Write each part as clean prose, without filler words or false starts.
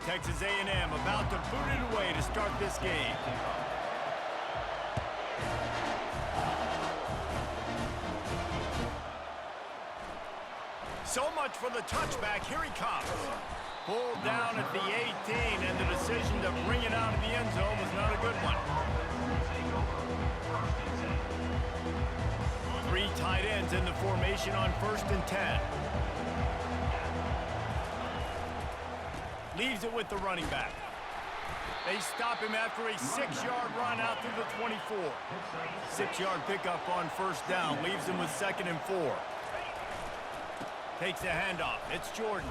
Texas A&M about to boot it away to start this game. So much for the touchback. Here he comes. Pulled down at the 18, and the decision to bring it out of the end zone was not a good one. 3 tight ends in the formation on 1st and 10. Leaves it with the running back. They stop him after a 6-yard run out to the 24. 6-yard pickup on 1st down. Leaves him with 2nd and 4. Takes the handoff. It's Jordan.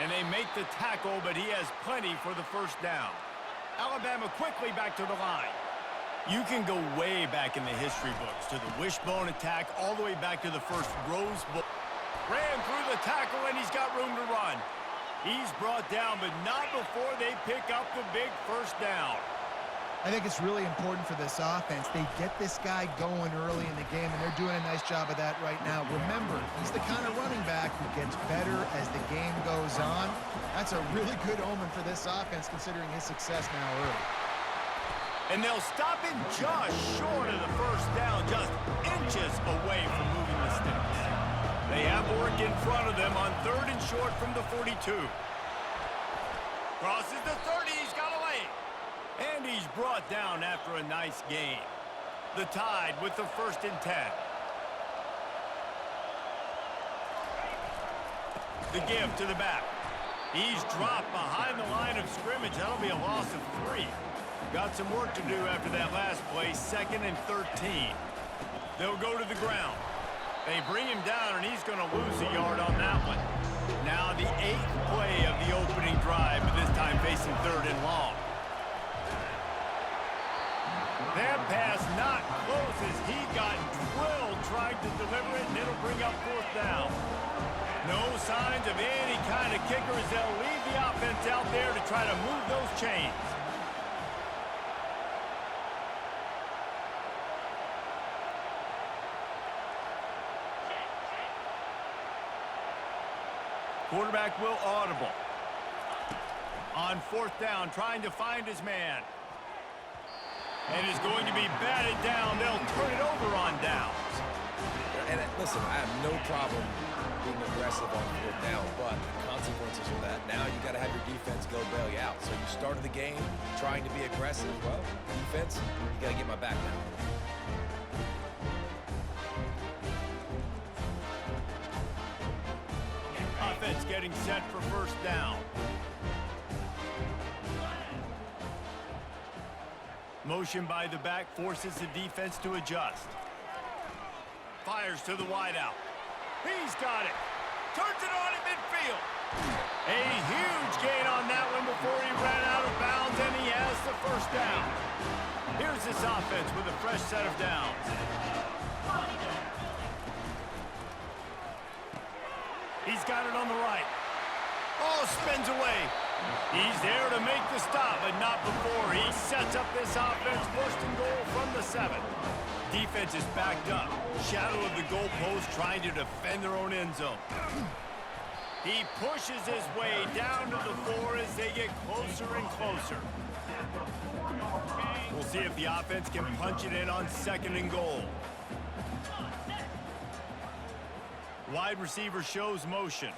And they make the tackle, but he has plenty for the 1st down. Alabama quickly back to the line. You can go way back in the history books to the wishbone attack all the way back to the first Rose Bowl. Ran through the tackle, and he's got room to run. He's brought down, but not before they pick up the big 1st down. I think it's really important for this offense. They get this guy going early in the game, and they're doing a nice job of that right now. Remember, he's the kind of running back who gets better as the game goes on. That's a really good omen for this offense, considering his success now early. And they'll stop him just short of the 1st down, just inches away from moving the sticks. They have work in front of them on 3rd and short from the 42. Crosses the 30, he's got a lane. And he's brought down after a nice gain. The Tide with the 1st and 10. The give to the back. He's dropped behind the line of scrimmage. That'll be a loss of 3. Got some work to do after that last play, 2nd and 13. They'll go to the ground. They bring him down, and he's going to lose a yard on that one. Now the 8th play of the opening drive, but this time facing 3rd and long. That pass not close as he got drilled trying to deliver it, and it'll bring up 4th down. No signs of any kind of kicker as they'll leave the offense out there to try to move those chains. Quarterback will audible. On 4th down, trying to find his man. And is going to be batted down. They'll turn it over on downs. And listen, I have no problem being aggressive on 4th down, but the consequences of that, now you got to have your defense go bail you out. So you started the game trying to be aggressive. Well, defense, you got to get my back now. Offense getting set for 1st down. Motion by the back forces the defense to adjust. Fires to the wideout. He's got it. Turns it on at midfield. A huge gain on that one before he ran out of bounds, and he has the 1st down. Here's this offense with a fresh set of downs. He's got it on the right. Oh, spins away. He's there to make the stop, but not before he sets up this offense. 1st and goal from the 7. Defense is backed up. Shadow of the goalpost trying to defend their own end zone. He pushes his way down to the 4 as they get closer and closer. We'll see if the offense can punch it in on 2nd and goal. Wide receiver shows motion.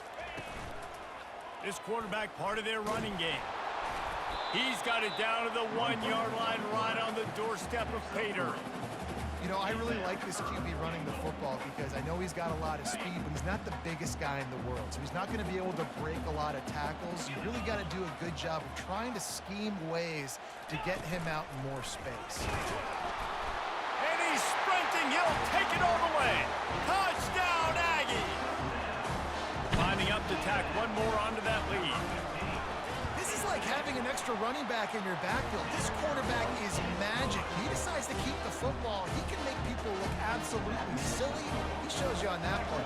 This quarterback part of their running game. He's got it down to the 1-yard line right on the doorstep of Pater. You know, I really like this QB running the football because I know he's got a lot of speed, but he's not the biggest guy in the world. So he's not going to be able to break a lot of tackles. You really got to do a good job of trying to scheme ways to get him out in more space. And he's sprinting. He'll take it all the way. Touchdown, Aggies! Lining up to tack one more onto that lead. This is like having an extra running back in your backfield. This quarterback is magic. He decides to keep the football. He can make people look absolutely silly. He shows you on that play.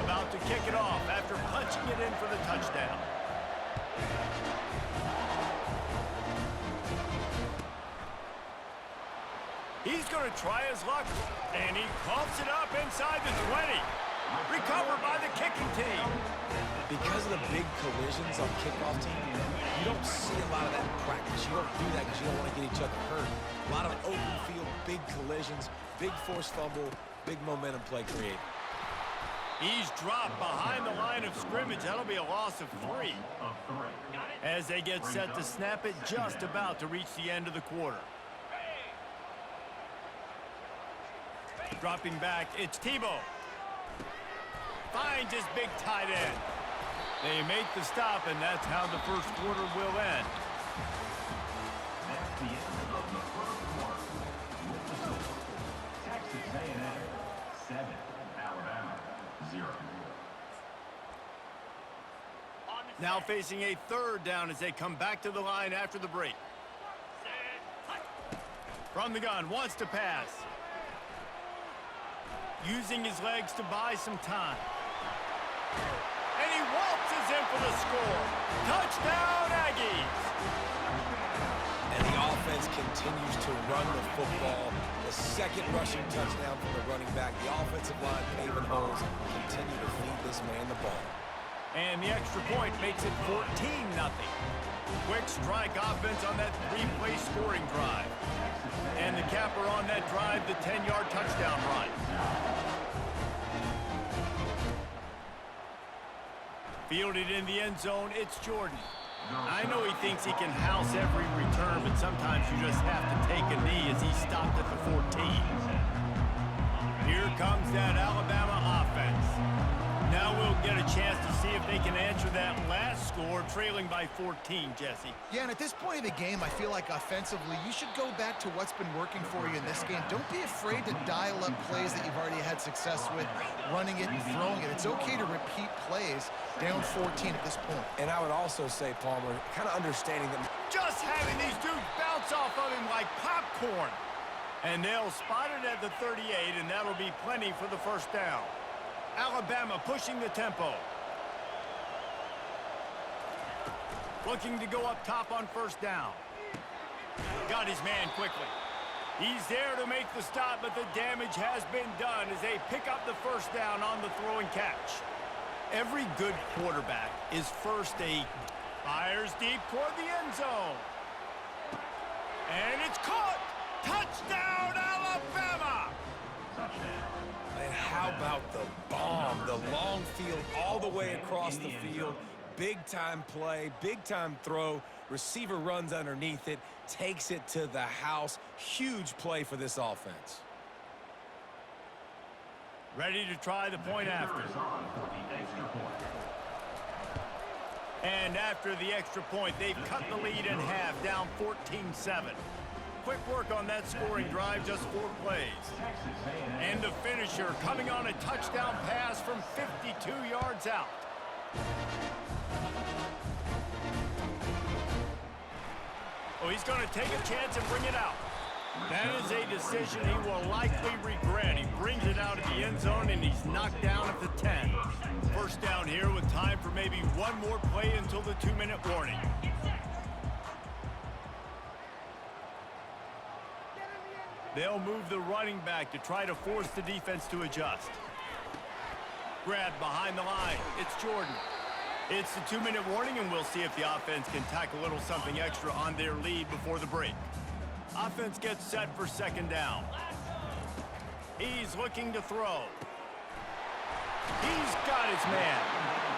About to kick it off after punching it in for the touchdown. He's going to try his luck, and he pumps it up inside the 20. Recovered by the kicking team. Because of the big collisions on kickoff team, you don't see a lot of that in practice. You don't do that because you don't want to get each other hurt. A lot of open field, big collisions, big forced fumble, big momentum play created. He's dropped behind the line of scrimmage. That'll be a loss of 3. As they get set to snap it, just about to reach the end of the quarter. Dropping back, it's Tebow. Finds his big tight end. They make the stop, and that's how the first quarter will end. That's the end of the first quarter. Texas A&M 7, Alabama 0. Now facing a third down as they come back to the line after the break. From the gun, wants to pass. Using his legs to buy some time. And he waltzes in for the score. Touchdown, Aggies! And the offense continues to run the football. The second rushing touchdown from the running back. The offensive line paving holes. Continue to feed this man the ball. And the extra point makes it 14-0. Quick strike offense on that 3-play scoring drive. And the capper on that drive, the 10-yard touchdown run. Fielded in the end zone, it's Jordan. I know he thinks he can house every return, but sometimes you just have to take a knee as he stopped at the 14. Here comes that Alabama offense. Now we'll get a chance to see if they can answer that last score, trailing by 14, Jesse. Yeah, and at this point of the game, I feel like offensively, you should go back to what's been working for you in this game. Don't be afraid to dial up plays that you've already had success with, running it and throwing it. It's okay to repeat plays down 14 at this point. And I would also say, Palmer, kind of understanding that Just having these dudes bounce off of him like popcorn. And they'll spot it at the 38, and that'll be plenty for the first down. Alabama pushing the tempo. Looking to go up top on first down. Got his man quickly. He's there to make the stop, but the damage has been done as they pick up the first down on the throw and catch. Every good quarterback is first a fires deep toward the end zone. And it's caught! Touchdown, Alabama! And how about the bomb? The long field all the way across the field. Big-time play, big-time throw. Receiver runs underneath it, takes it to the house. Huge play for this offense. Ready to try the point after. And after the extra point, they've cut the lead in half, down 14-7. Quick work on that scoring drive, just 4 plays. And the finisher coming on a touchdown pass from 52 yards out. Oh, he's going to take a chance and bring it out. That is a decision he will likely regret. He brings it out of the end zone, and he's knocked down at the 10. First down here with time for maybe one more play until the 2-minute warning. They'll move the running back to try to force the defense to adjust. Grabbed behind the line. It's Jordan. It's the 2-minute warning, and we'll see if the offense can tack a little something extra on their lead before the break. Offense gets set for second down. He's looking to throw. He's got his man.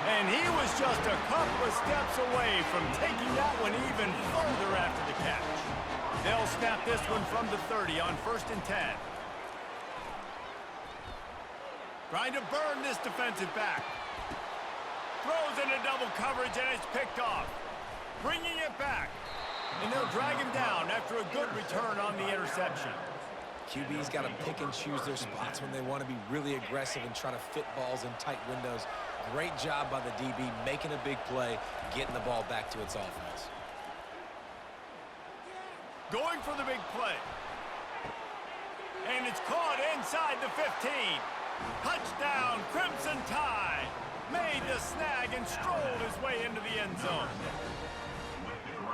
And he was just a couple of steps away from taking that one even further after the catch. They'll snap this one from the 30 on 1st and 10. Trying to burn this defensive back. Throws into double coverage, and it's picked off. Bringing it back. And they'll drag him down after a good return on the interception. QB's got to pick and choose their spots when they want to be really aggressive and try to fit balls in tight windows. Great job by the DB making a big play, getting the ball back to its offense. Going for the big play. And it's caught inside the 15. Touchdown, Crimson Tide. Made the snag and strolled his way into the end zone.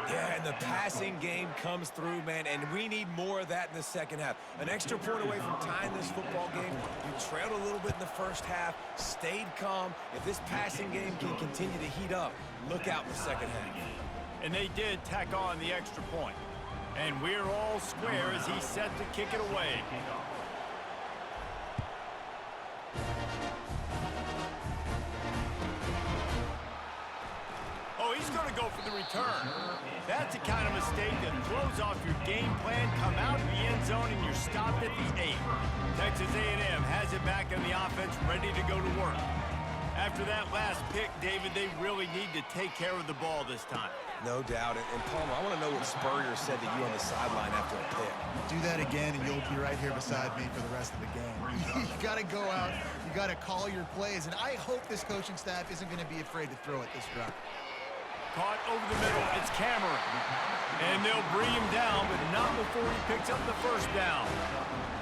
Yeah, and the passing game comes through, man, and we need more of that in the second half. An extra point away from tying this football game. You trailed a little bit in the first half, stayed calm. If this passing game can continue to heat up, look out in the second half. And they did tack on the extra point. And we're all square as he's set to kick it away. Oh, he's going to go for the return. That's the kind of mistake that throws off your game plan. Come out of the end zone and you're stopped at the 8. Texas A&M has it back on the offense, ready to go to work. After that last pick, David, they really need to take care of the ball this time. No doubt. And Palmer, I want to know what Spurrier said to you on the sideline after a pick. Do that again, and you'll be right here beside me for the rest of the game. You got to go out. You got to call your plays, and I hope this coaching staff isn't going to be afraid to throw it this route. Caught over the middle. It's Cameron. And they'll bring him down, but not before he picks up the first down.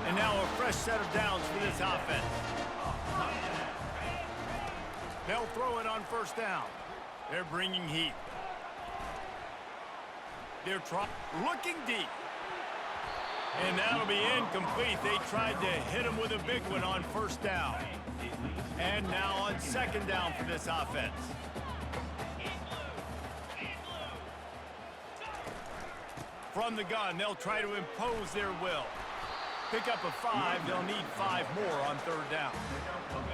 And now a fresh set of downs for this offense. They'll throw it on first down. They're bringing heat. They're looking deep. And that'll be incomplete. They tried to hit him with a big one on first down. And now on second down for this offense. From the gun, they'll try to impose their will. Pick up a 5, they'll need 5 more on third down.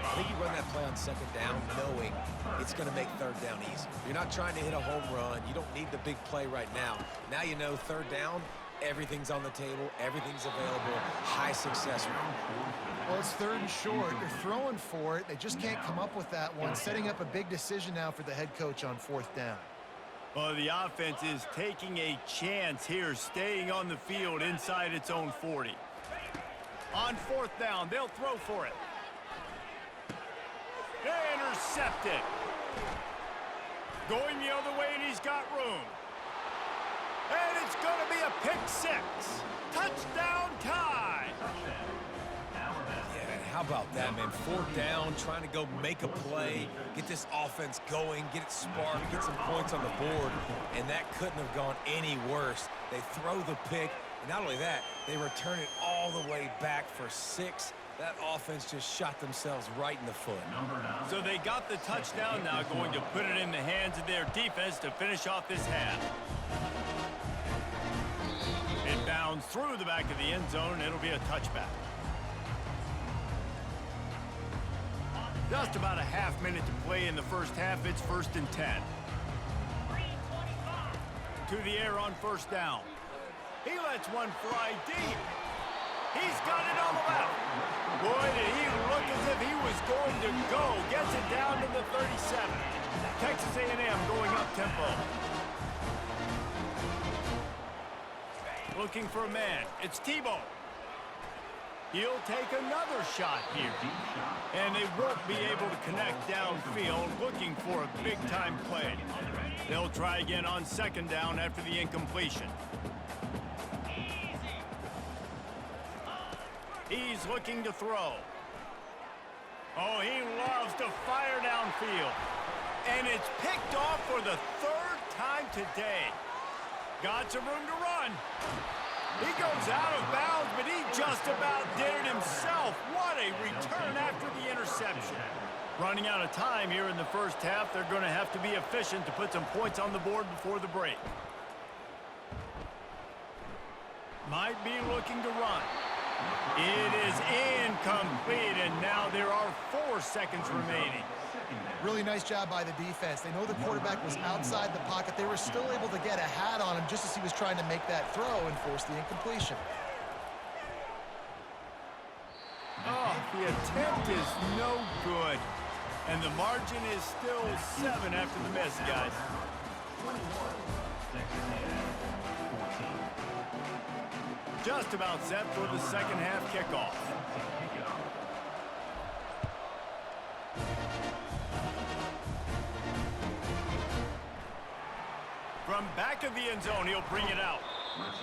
I think you run that play on second down knowing it's going to make third down easy. You're not trying to hit a home run. You don't need the big play right now. Now you know third down, everything's on the table, everything's available, high success rate. Well, it's third and short. They're throwing for it. They just can't come up with that one. Setting up a big decision now for the head coach on fourth down. Well, the offense is taking a chance here, staying on the field inside its own 40. On fourth down, they'll throw for it. Intercepted. Going the other way, and he's got room. And it's going to be a pick 6. Touchdown tie. Yeah, how about that, man? Fourth down, trying to go make a play, get this offense going, get it sparked, get some points on the board, and that couldn't have gone any worse. They throw the pick, and not only that, they return it all the way back for 6. That offense just shot themselves right in the foot. So they got the touchdown, now going to put it in the hands of their defense to finish off this half. It bounds through the back of the end zone, and it'll be a touchback. Just about a half minute to play in the first half. It's 1st and 10. To the air on first down. He lets one fly deep. He's got it on the left. Boy, did he look as if he was going to go. Gets it down to the 37. Texas A&M going up tempo. Looking for a man. It's Tebow. He'll take another shot here. And they won't be able to connect downfield, looking for a big-time play. They'll try again on second down after the incompletion. He's looking to throw. Oh, he loves to fire downfield. And it's picked off for the 3rd time today. Got some room to run. He goes out of bounds, but he just about did it himself. What a return after the interception. Running out of time here in the first half. They're going to have to be efficient to put some points on the board before the break. Might be looking to run. It is incomplete, and now there are 4 seconds remaining. Really nice job by the defense. They know the quarterback was outside the pocket. They were still able to get a hat on him just as he was trying to make that throw and force the incompletion. Oh, the attempt is no good. And the margin is still 7 after the miss, guys. Just about set for the second half kickoff. From back of the end zone, he'll bring it out.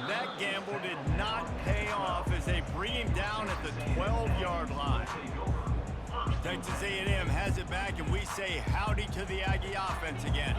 That gamble did not pay off as they bring him down at the 12-yard line. Texas A&M has it back, and we say howdy to the Aggie offense again.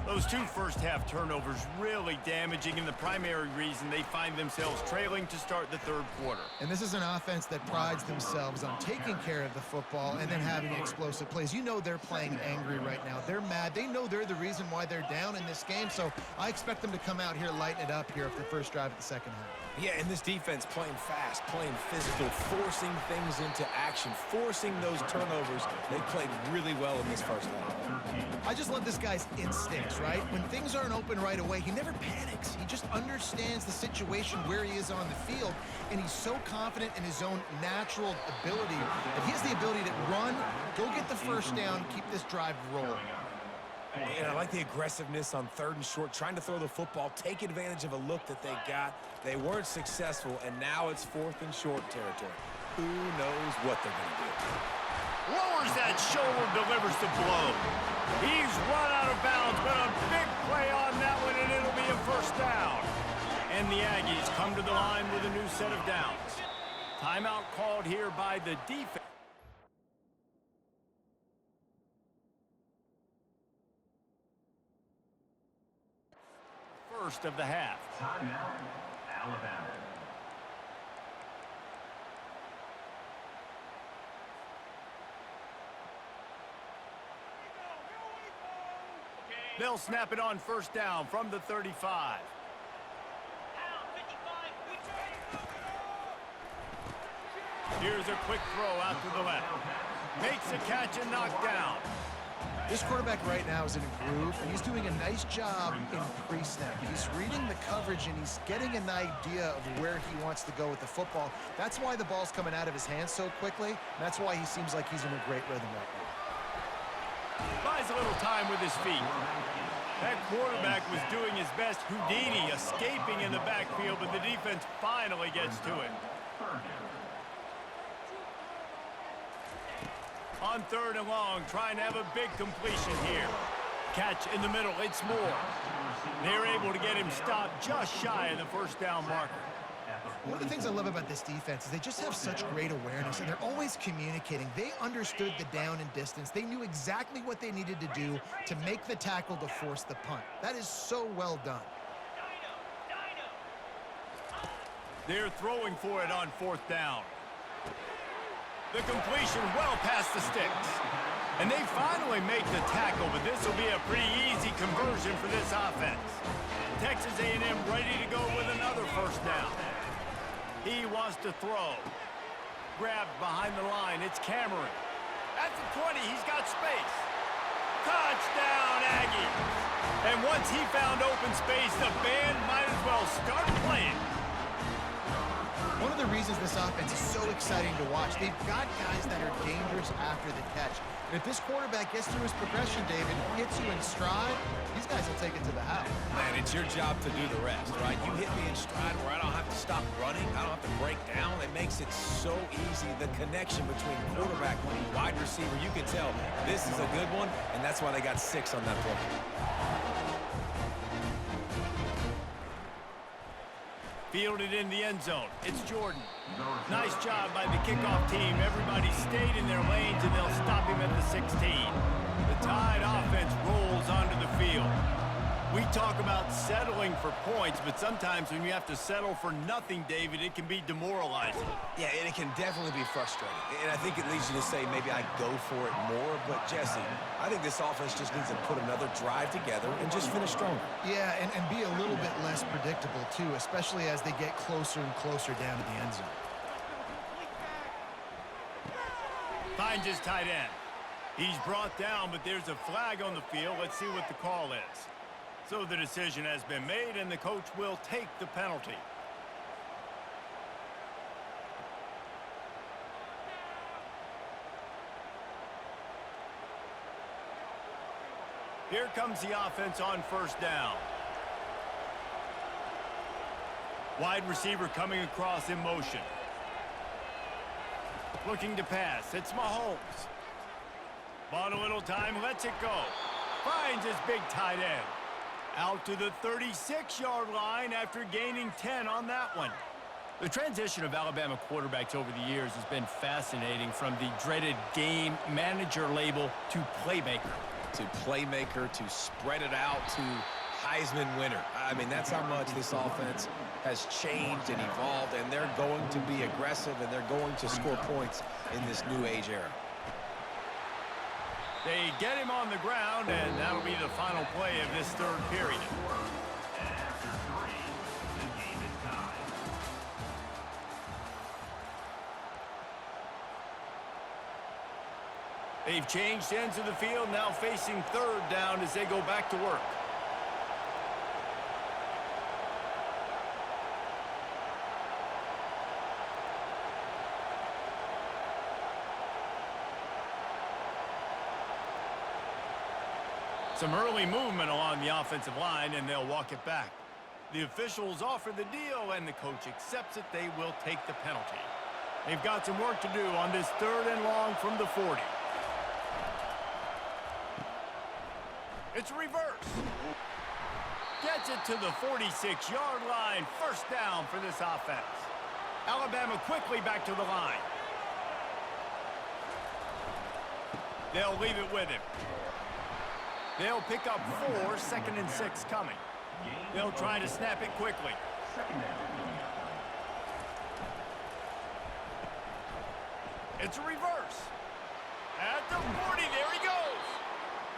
Those two first-half turnovers really damaging, and the primary reason they find themselves trailing to start the third quarter. And this is an offense that prides themselves on taking care of the football and then having explosive plays. You know they're playing angry right now. They're mad. They know they're the reason why they're down in this game, so I expect them to come out here, lighten it up here for the first drive of the second half. Yeah, and this defense playing fast, playing physical, forcing things into action, forcing those turnovers. They played really well in this first half. I just love this guy's instincts, right? When things aren't open right away, he never panics. He just understands the situation where he is on the field, and he's so confident in his own natural ability that he has the ability to run, go get the first down, keep this drive rolling. And I like the aggressiveness on 3rd and short, trying to throw the football, take advantage of a look that they got. They weren't successful, and now it's 4th and short territory. Who knows what they're going to do? Lowers that shoulder, delivers the blow. He's run out of bounds, but a big play on that one, and it'll be a first down. And the Aggies come to the line with a new set of downs. Timeout called here by the defense. First of the half. Timeout, Alabama. They'll snap it on first down from the 35. Here's a quick throw out to the left. Makes a catch and knocked down. This quarterback right now is in a groove, and he's doing a nice job in pre-snap. He's reading the coverage, and he's getting an idea of where he wants to go with the football. That's why the ball's coming out of his hands so quickly, and that's why he seems like he's in a great rhythm right now. Buys a little time with his feet. That quarterback was doing his best Houdini, escaping in the backfield, but the defense finally gets to it. On 3rd and long, trying to have a big completion here. Catch in the middle, it's Moore. They're able to get him stopped just shy of the first down marker. One of the things I love about this defense is they just have such great awareness, and they're always communicating. They understood the down and distance. They knew exactly what they needed to do to make the tackle to force the punt. That is so well done. They're throwing for it on 4th down. The completion well past the sticks. And they finally make the tackle, but this will be a pretty easy conversion for this offense. Texas A&M ready to go with another first down. He wants to throw. Grabbed behind the line. It's Cameron. At the 20, he's got space. Touchdown, Aggies. And once he found open space, the band might as well start playing. One of the reasons this offense is so exciting to watch, they've got guys that are dangerous after the catch. And if this quarterback gets through his progression, David, hits you in stride, these guys will take it to the house. Man, it's your job to do the rest, right? You hit me in stride where I don't have to stop running. I don't have to break down. It makes it so easy. The connection between quarterback and wide receiver, you can tell this is a good one, and that's why they got 6 on that play. Fielded in the end zone. It's Jordan. Nice job by the kickoff team. Everybody stayed in their lanes, and they'll stop him at the 16. The Tide offense rolls onto the field. We talk about settling for points, but sometimes when you have to settle for nothing, David, it can be demoralizing. Yeah, and it can definitely be frustrating. And I think it leads you to say maybe I go for it more. But, Jesse, I think this offense just needs to put another drive together and just finish stronger. Yeah, and be a little bit less predictable, too, especially as they get closer and closer down to the end zone. Finds his tight end. He's brought down, but there's a flag on the field. Let's see what the call is. So the decision has been made, and the coach will take the penalty. Here comes the offense on first down. Wide receiver coming across in motion. Looking to pass. It's Mahomes. Bought a little time, lets it go. Finds his big tight end. Out to the 36-yard line after gaining 10 on that one. The transition of Alabama quarterbacks over the years has been fascinating, from the dreaded game manager label to playmaker. to playmaker to spread it out to Heisman winner. I mean, that's how much this offense has changed and evolved, and they're going to be aggressive, and they're going to score points in this new age era. They get him on the ground, and that'll be the final play of this third period. They've changed ends of the field, now facing third down as they go back to work. Some early movement along the offensive line, and they'll walk it back. The officials offer the deal, and the coach accepts it. They will take the penalty. They've got some work to do on this third and long from the 40. It's a reverse. Gets it to the 46-yard line. First down for this offense. Alabama quickly back to the line. They'll leave it with him. They'll pick up 4, 2nd and 6 coming. They'll try to snap it quickly. It's a reverse. At the 40, there he goes.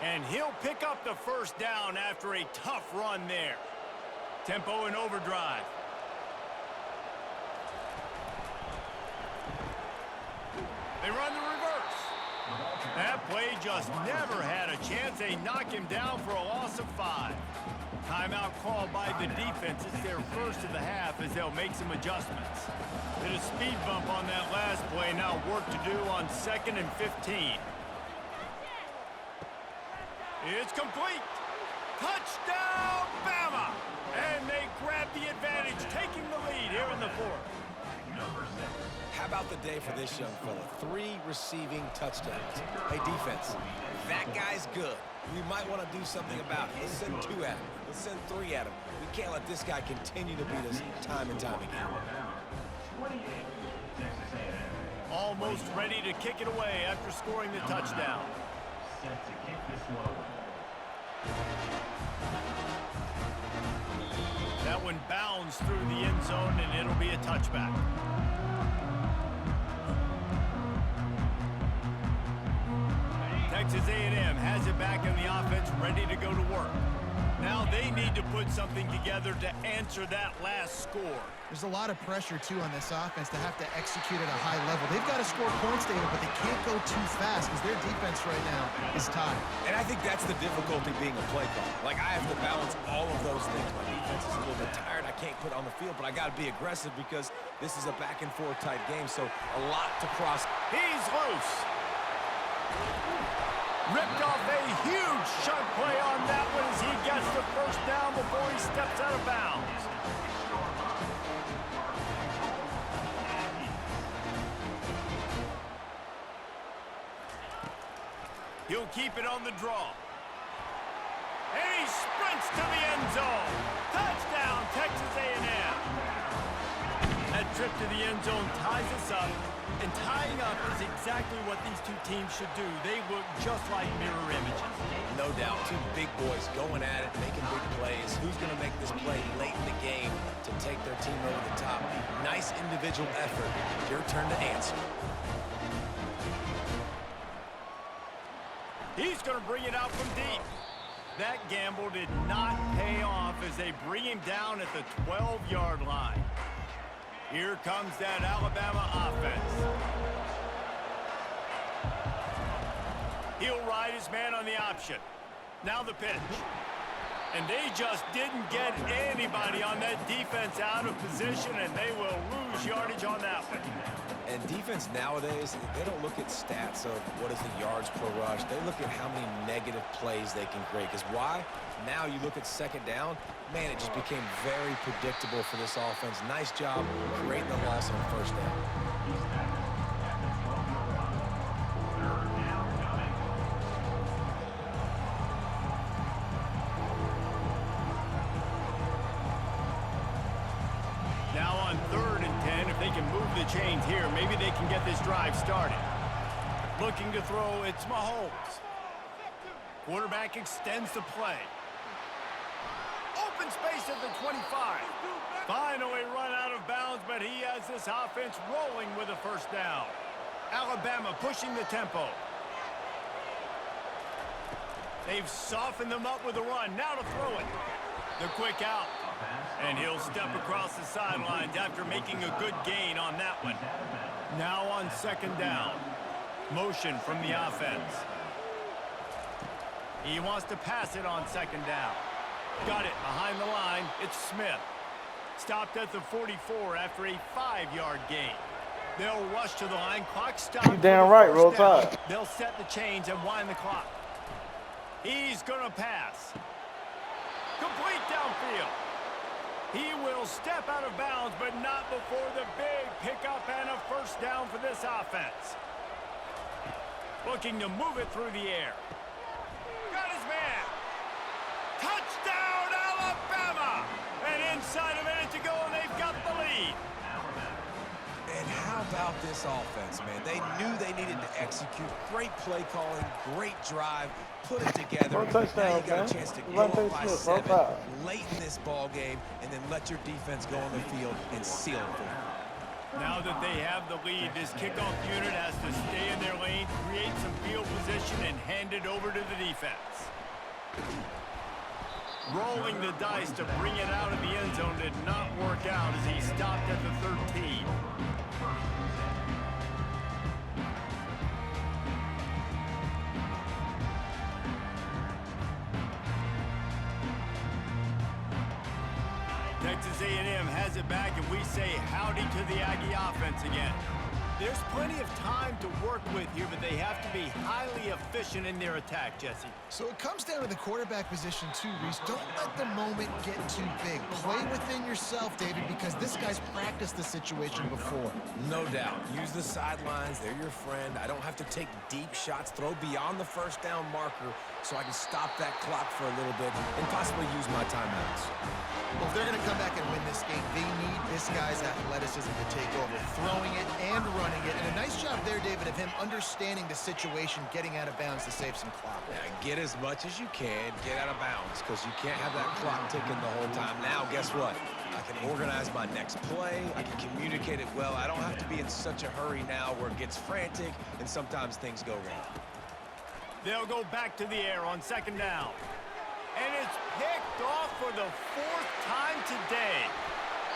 And he'll pick up the first down after a tough run there. Tempo and overdrive. They run the reverse. That play just never had a chance. They knock him down for a loss of 5. Timeout called by the defense. It's their first of the half as they'll make some adjustments. Did a speed bump on that last play. Now work to do on 2nd and 15. It's complete. Touchdown, Bama! And they grab the advantage, taking the lead here in the 4th. How about the day for this young fella? 3 receiving touchdowns. Hey, defense, that guy's good. We might want to do something about it. Let's send 2 at him. Let's send 3 at him. We can't let this guy continue to beat us time and time again. Almost ready to kick it away after scoring the touchdown. Set to kick this one away. That one bounds through the end zone, and it'll be a touchback. Texas A&M has it back in the offense, ready to go to work. Now they need to put something together to answer that last score. There's a lot of pressure, too, on this offense to have to execute at a high level. They've got to score points, David, but they can't go too fast because their defense right now is tied. And I think that's the difficulty being a play caller. Like, I have to balance all of those things. My defense is a little bit tired. I can't put on the field, but I got to be aggressive because this is a back-and-forth type game, so a lot to process. He's loose. Ripped off a huge chunk play on that one as he gets the first down before he steps out of bounds. He'll keep it on the draw. And he sprints to the end zone. Touchdown, Texas A&M. That trip to the end zone ties us up. And tying up is exactly what these 2 teams should do. They look just like mirror images. No doubt, 2 big boys going at it, making big plays. Who's going to make this play late in the game to take their team over the top? Nice individual effort. Your turn to answer. He's going to bring it out from deep. That gamble did not pay off as they bring him down at the 12-yard line. Here comes that Alabama offense. He'll ride his man on the option. Now the pitch. And they just didn't get anybody on that defense out of position, and they will lose yardage on that one. And defense nowadays, they don't look at stats of what is the yards per rush. They look at how many negative plays they can create. Because why? Now you look at 2nd down, man, it just became very predictable for this offense. Nice job creating the loss on 1st down. Now on 3rd and 10, if they can move the chains here, maybe they can get this drive started. Looking to throw, it's Mahomes. Quarterback extends the play. Open space at the 25. Finally run out of bounds, but he has this offense rolling with a first down. Alabama pushing the tempo. They've softened them up with a run. Now to throw it. The quick out. And he'll step across the sidelines after making a good gain on that one. Now on second down. Motion from the offense. He wants to pass it on second down. Got it behind the line. It's Smith. Stopped at the 44 after a 5-yard gain. They'll rush to the line. Clock stopped. You damn right, roll tide. They'll set the chains and wind the clock. He's going to pass. Complete downfield. He will step out of bounds, but not before the big pickup and a first down for this offense. Looking to move it through the air. Got his man. Touchdown, Alabama! And inside a minute to go, and they've got the lead. And how about this offense, man? They knew they needed to execute. Great play calling, great drive, put it together. One touchdown, now you got man. a chance to go Devonte up by Smith, 7 one foul. late in this ball game, and then let your defense go on the field and seal it for them. Now that they have the lead, this kickoff unit has to stay in their lane, create some field position, and hand it over to the defense. Rolling the dice to bring it out of the end zone did not work out as he stopped at the 13. Texas A&M has it back, and we say howdy to the Aggie offense again. There's plenty of time to work with here, but they have to be highly efficient in their attack, Jesse. So it comes down to the quarterback position too, Reese. Don't let the moment get too big. Play within yourself, David, because this guy's practiced the situation before. No doubt. Use the sidelines. They're your friend. I don't have to take deep shots, throw beyond the first down marker so I can stop that clock for a little bit and possibly use my timeouts. Well, if they're going to come back and win this game, they need this guy's athleticism to take over, throwing it and running it. And a nice job there, David, of him understanding the situation, getting out of bounds to save some clock. Yeah, get as much as you can, get out of bounds, because you can't have that clock ticking the whole time. Now, guess what? I can organize my next play. I can communicate it well. I don't have to be in such a hurry now where it gets frantic and sometimes things go wrong. They'll go back to the air on second down. And it's picked off for the 4th time today.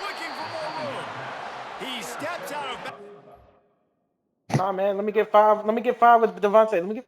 Looking for more room. He steps out of bounds. Nah, man, let me get 5. Let me get 5 with Devonte. Let me get